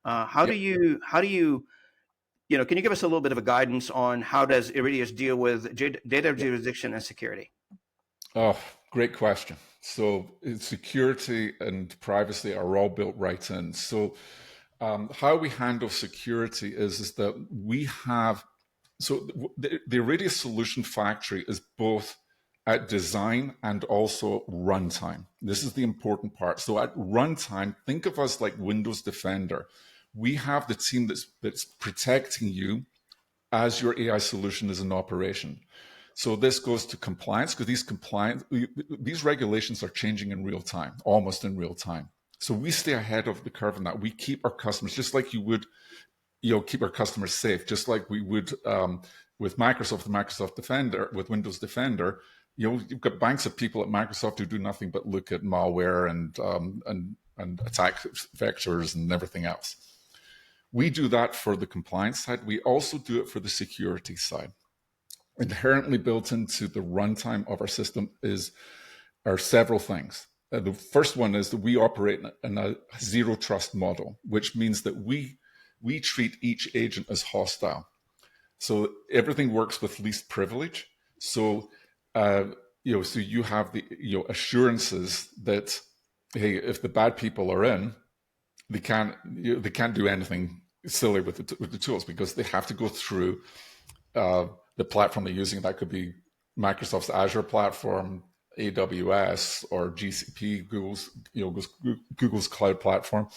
How do Yep. you, can you give us a little bit of a guidance on how does Iridius deal with data Yep. jurisdiction and security? Oh, great question. So security and privacy are all built right in. So how we handle security is that we have, so the Iridius Solution Factory is both at design and also runtime. This is the important part. So at runtime, think of us like Windows Defender. We have the team that's protecting you as your AI solution is in operation. So this goes to compliance because these regulations are changing in real time, almost in real time. So we stay ahead of the curve in that. We keep our customers just like you would, keep our customers safe, just like we would with Microsoft, the Microsoft Defender, with Windows Defender. You've got banks of people at Microsoft who do nothing but look at malware and attack vectors and everything else. We do that for the compliance side. We also do it for the security side. Inherently built into the runtime of our system are several things. The first one is that we operate in a zero trust model, which means that we treat each agent as hostile. So everything works with least privilege. So so you have the assurances that, hey, if the bad people are in, they can't do anything silly with the tools because they have to go through the platform they're using. That could be Microsoft's Azure platform, AWS, or GCP, Google's cloud platform.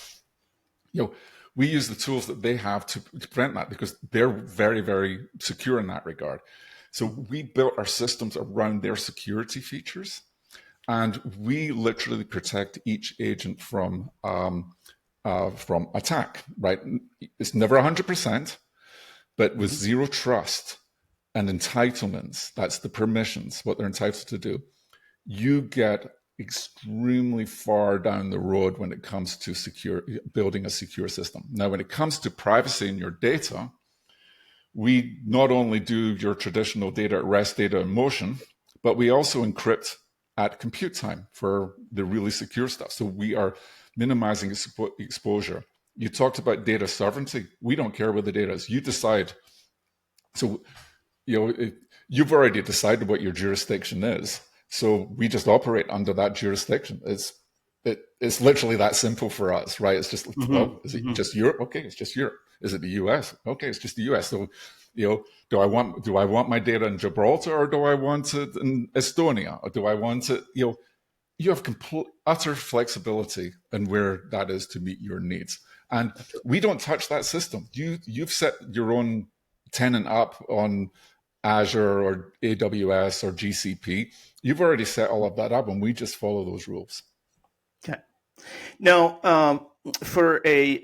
We use the tools that they have to prevent that because they're very, very secure in that regard. So we built our systems around their security features, and we literally protect each agent from attack. Right? It's never 100%, but with zero trust and entitlements, that's the permissions, what they're entitled to do, you get extremely far down the road when it comes to building a secure system. Now, when it comes to privacy in your data, we not only do your traditional data at rest, data in motion, but we also encrypt at compute time for the really secure stuff. So we are minimizing exposure. You talked about data sovereignty. We don't care where the data is. You decide. So, you've already decided what your jurisdiction is. So we just operate under that jurisdiction. It's literally that simple for us, right? It's just, is it just Europe? Okay, it's just Europe. Is it the US? Okay, it's just the US. So, do I want my data in Gibraltar, or do I want it in Estonia, or do I want it? You have complete utter flexibility in where that is to meet your needs, and we don't touch that system. You've set your own tenant up on Azure or AWS or GCP. You've already set all of that up, and we just follow those rules. Okay. Now, for the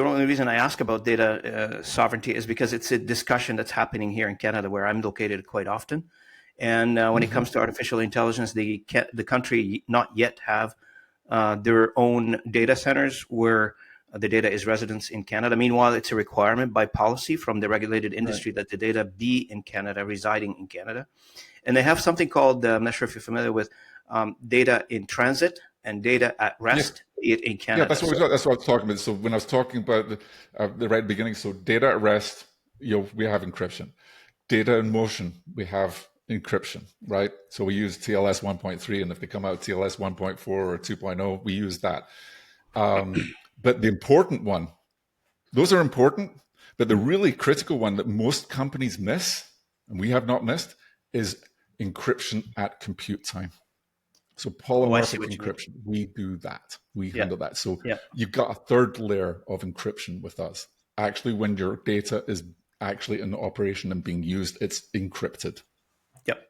only reason I ask about data sovereignty is because it's a discussion that's happening here in Canada, where I'm located quite often. And when it comes to artificial intelligence, the country not yet have their own data centers where the data is residence in Canada. Meanwhile, it's a requirement by policy from the regulated industry that the data be in Canada, residing in Canada. And they have something called, I'm not sure if you're familiar with, data in transit and data at rest in Canada. Yeah, that's what I was talking about. So when I was talking about the right beginning, so data at rest, we have encryption. Data in motion, we have encryption, right? So we use TLS 1.3, and if they come out TLS 1.4 or 2.0, we use that. But the important one, those are important, but the really critical one that most companies miss, and we have not missed, is encryption at compute time. So polymorphic encryption, we do that. We handle that. So you've got a third layer of encryption with us. Actually, when your data is actually in operation and being used, it's encrypted. Yep.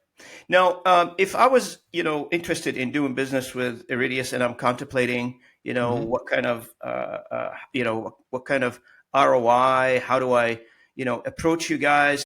Now, if I was, interested in doing business with Iridius, and I'm contemplating, what kind of, what kind of ROI, how do I, approach you guys?